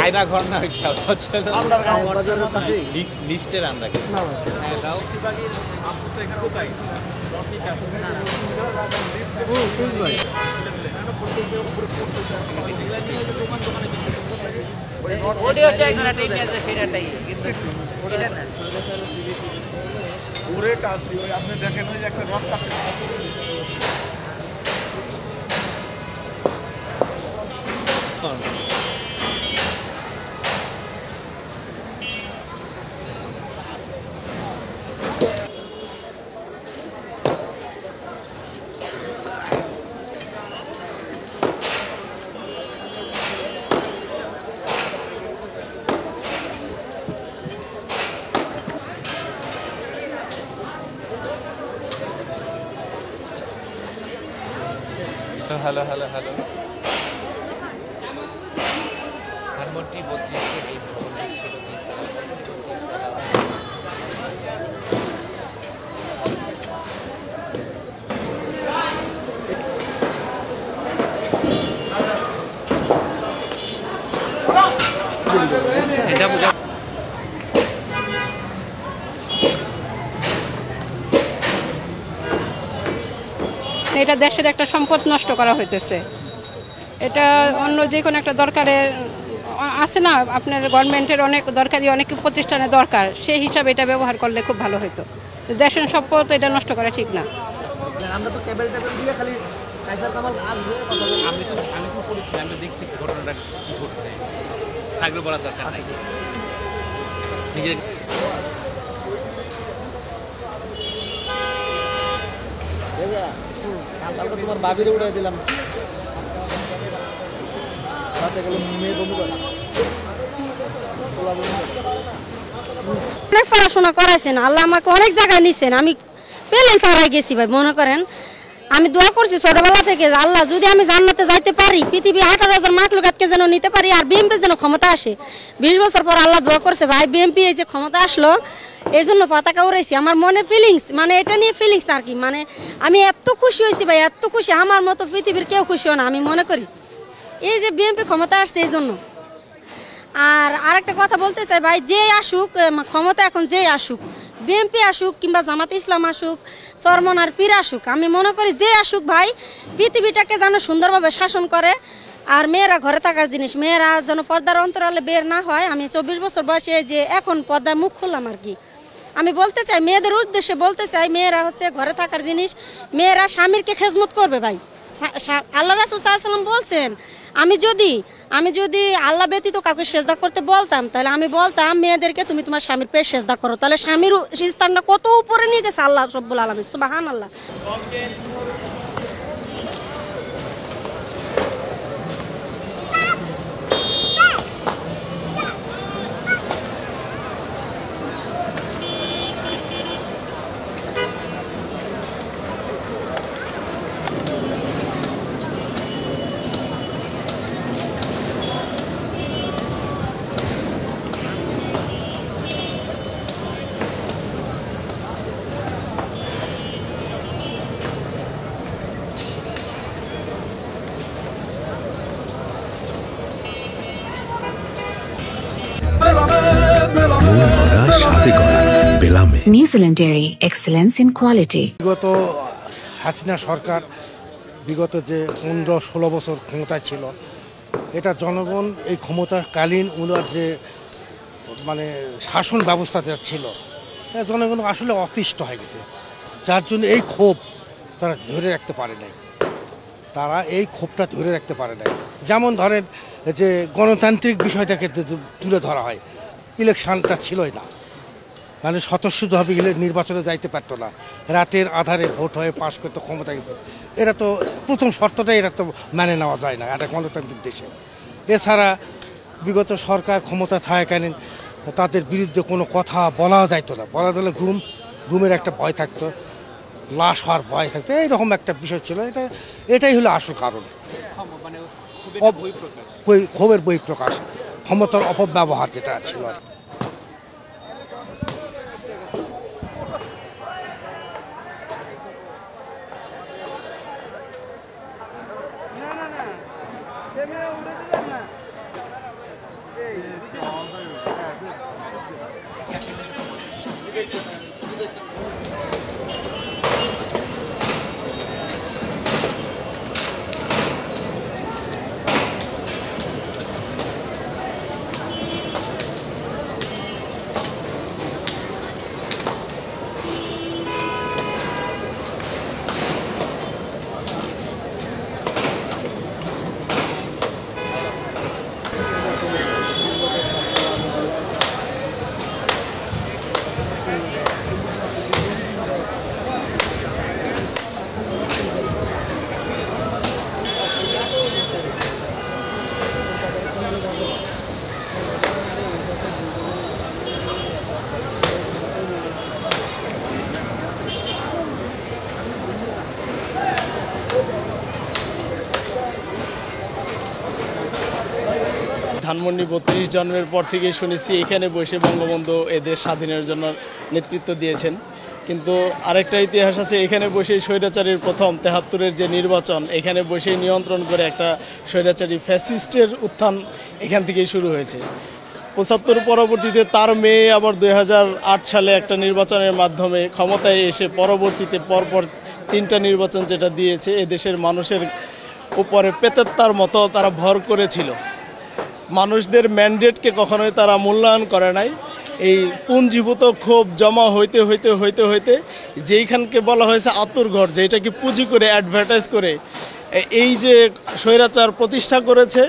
আয়না ঘর না লিস্টের আমরা আপনি দেখেন ওই একটা রড কাটে হ্যালো হ্যালো হ্যালো ধানমন্ডি 32 এই ভবনটি ছিল এটা বুঝা এটা দেশের একটা সম্পদ নষ্ট করা হইতেছে। এটা অন্য যে কোনো একটা দরকারে আছে না, আপনার গভর্নমেন্টের অনেক দরকারি অনেক প্রতিষ্ঠানে দরকার, সেই হিসাবে এটা ব্যবহার করলে খুব ভালো হতো। দেশের সম্পদ এটা নষ্ট করা ঠিক না। আমরা তো কেবল দিয়ে খালি কাইসার কামাল আসবে আমি তো পরিস্থিতি আমি দেখছি ঘটনাটা কি ঘটছে, থাকলে বলার দরকার নাই। কালকে তোমার বাবিরে উড়াই দিলাম, অনেক পড়াশোনা করাইছেন আল্লাহ, আমাকে অনেক জায়গায় নিছেন, আমি পেলে সারাই গেছি ভাই। মনে করেন আমি দোয়া করছি ছোটবেলা থেকে, আল্লাহ যদি আমি জান্নাতে যাইতে পারি, পৃথিবী 18,000 মাখলুকাতকে যেন নিতে পারি, আর বিএমপি যেন ক্ষমতা আসে। 20 বছর পর আল্লাহ দোয়া করছে ভাই, বিএমপি এই যে ক্ষমতা আসলো এই জন্য পতাকা উড়াইছি। আমার মনে ফিলিংস, মানে এটা নিয়ে ফিলিংস আর কি, মানে আমি এত খুশি হয়েছি ভাই, এত খুশি, আমার মতো পৃথিবীর কেউ খুশি হয় না আমি মনে করি, এই যে বিএমপি ক্ষমতা আসছে এই জন্য। আর আরেকটা কথা বলতে চাই ভাই, যে আসুক ক্ষমতা, এখন যে আসুক, বিএমপি আসুক কিংবা জামাত ইসলাম আসুক, চরমন আর পীর আসুক, আমি মনে করি যে আসুক ভাই, পৃথিবীটাকে যেন সুন্দরভাবে শাসন করে। আর মেয়েরা ঘরে থাকার জিনিস, মেয়েরা যেন পর্দার অন্তরালে বের না হয়। আমি 24 বছর বয়সে যে এখন পর্দায় মুখ খুললাম আর কি, আমি বলতে চাই মেয়েদের উদ্দেশ্যে বলতে চাই, মেয়েরা হচ্ছে ঘরে থাকার জিনিস, মেয়েরা স্বামীরকে খেজমত করবে ভাই। আল্লাহ রাসূল সাল্লাল্লাহু আলাইহি ওয়াসাল্লাম বলছেন, আমি যদি আল্লাহ ব্যতীত কাউকে সেজদা করতে বলতাম, তাহলে আমি বলতাম মেয়েদেরকে তুমি তোমার স্বামীর পেয়ে সেজদা করো। তাহলে স্বামীর স্থানটা কত উপরে নিয়ে গেছে আল্লাহ রাব্বুল আলামিন, সুবহানাল্লাহ। New Zealand Dairy, excellence in quality. বিগত হাসিনা সরকার বিগত যে 15-16 বছর ক্ষমতায় ছিল, এটা জনগণ এই ক্ষমতাকালীন ওনার যে মানে শাসন ব্যবস্থা যা ছিল, জনগণ আসলে অতিষ্ঠ হয়ে গেছে, যার জন্য এই ক্ষোভ তারা ধরে রাখতে পারে নাই, তারা এই ক্ষোভটা ধরে রাখতে পারে নাই। যেমন ধরেন যে গণতান্ত্রিক বিষয়টাকে তুলে ধরা হয়, ইলেকশনটা ছিলই না, মানে স্বতঃস্ফূর্তভাবে নির্বাচনে যাইতে পারতো না, রাতের আধারে ভোট হয়ে পাশ করতে ক্ষমতা গেছে। এরা তো প্রথম শর্তটাই এরা তো মেনে নেওয়া যায় না একটা গণতান্ত্রিক দেশে। এছাড়া বিগত সরকার ক্ষমতা থাকাকালীন তাদের বিরুদ্ধে কোনো কথা বলা যাইতো না, বলা গেলে ঘুমের একটা ভয় থাকতো, লাশ হওয়ার ভয় থাকতো, এইরকম একটা বিষয় ছিল। এটাই হলো আসল কারণ, ক্ষোভের বহিঃপ্রকাশ, ক্ষমতার অপব্যবহার যেটা ছিল। না না না, ধানমন্ডি ৩২ জন্মের পর থেকে শুনেছি এখানে বসে বঙ্গবন্ধু এদের স্বাধীনের জন্য নেতৃত্ব দিয়েছেন, কিন্তু আরেকটা ইতিহাস আছে, এখানে বসেই স্বৈরাচারীর প্রথম ৭৩-এর যে নির্বাচন, এখানে বসেই নিয়ন্ত্রণ করে একটা স্বৈরাচারী ফ্যাসিস্টের উত্থান এখান থেকেই শুরু হয়েছে। ৭৫ পরবর্তীতে তার মেয়ে আবার ২০০৮ সালে একটা নির্বাচনের মাধ্যমে ক্ষমতায় এসে পরবর্তীতে পরপর ৩টা নির্বাচন যেটা দিয়েছে, এদেশের মানুষের উপরে পেতেত্তার মতো তারা ভর করেছিল। মানুষদের ম্যান্ডেটকে কখনোই তারা মূল্যায়ন করে নাই। এই পুঞ্জীভূত ক্ষোভ জমা হইতে হইতে হইতে হইতে যেইখানকে বলা হয়েছে আতুরঘর, যেটাকে পুঁজি করে অ্যাডভার্টাইজ করে এই যে স্বৈরাচার প্রতিষ্ঠা করেছে,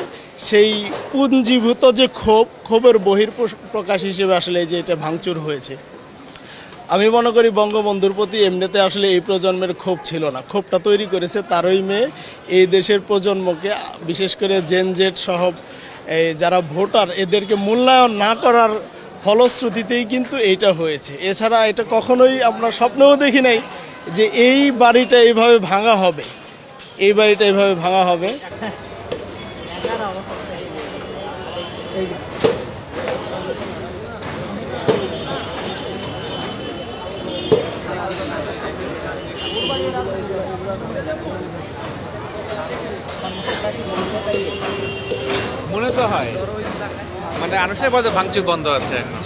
সেই পুঞ্জীভূত যে ক্ষোভের বহিঃপ্রকাশ হিসেবে আসলে এই যে এটা ভাঙচুর হয়েছে। আমি মনে করি বঙ্গবন্ধুর প্রতি এমনিতে আসলে এই প্রজন্মের ক্ষোভ ছিল না, ক্ষোভটা তৈরি করেছে তারই মেয়ে। এই দেশের প্রজন্মকে, বিশেষ করে জেন জেড সহ যারা ভোটার, এদেরকে মূল্যায়ন না করার ফলশ্রুতিতেই কিন্তু এইটা হয়েছে। এছাড়া এটা কখনোই আমরা স্বপ্নেও দেখি নাই যে এই বাড়িটা এইভাবে ভাঙা হবে, এই বাড়িটা এইভাবে ভাঙা হবে। মনে তো হয় মানে আনুষ্ঠানিকভাবে ভাঙচুর বন্ধ আছে এখন।